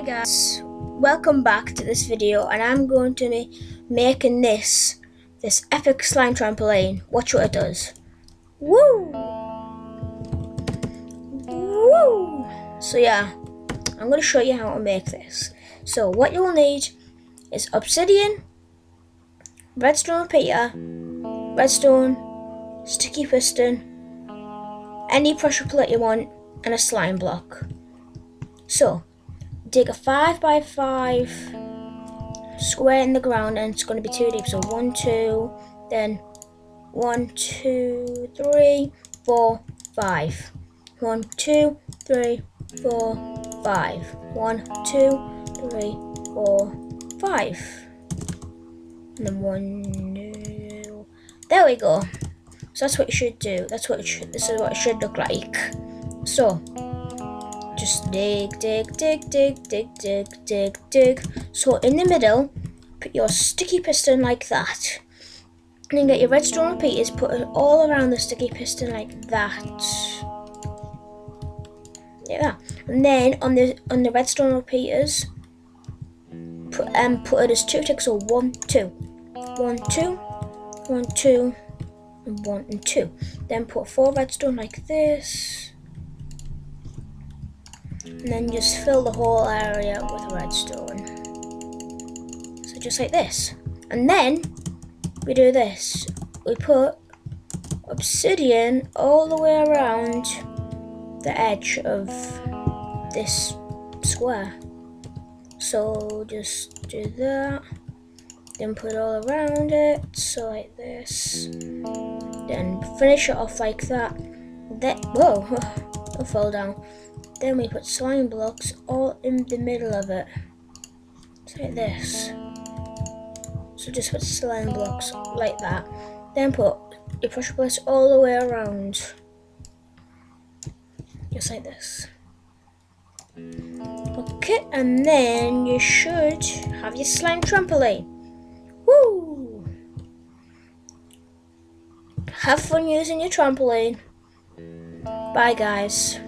Guys, welcome back to this video, and I'm going to be making this epic slime trampoline. Watch what it does. Woo! Woo! So yeah, I'm going to show you how to make this. So what you will need is Obsidian, Redstone Repeater, Redstone, sticky piston, any pressure plate you want, and a slime block. So dig a 5 by 5 square in the ground, and it's going to be 2 deep. So 1, 2, then 1, 2, 3, 4, 5. 1, 2, 3, 4, 5. 1, 2, 3, 4, 5. And then 1, 2. There we go. So that's what you should do. This is what it should look like. So just dig. So in the middle, put your sticky piston like that. And then get your redstone repeaters, put it all around the sticky piston like that. Yeah. And then on the redstone repeaters, put it as 2 ticks, so 1, 2. 1, 2, 1, 2, and 1 and 2. Then put 4 redstone like this. And then just fill the whole area with redstone. So just like this. And then we do this. We put obsidian all the way around the edge of this square. So just do that. Then put it all around it. So like this. Then finish it off like that. Then, whoa, it fell down. Then we put slime blocks all in the middle of it. Just like this. So just put slime blocks like that. Then put your pressure plates all the way around. Just like this. Okay, and then you should have your slime trampoline. Woo! Have fun using your trampoline. Bye guys.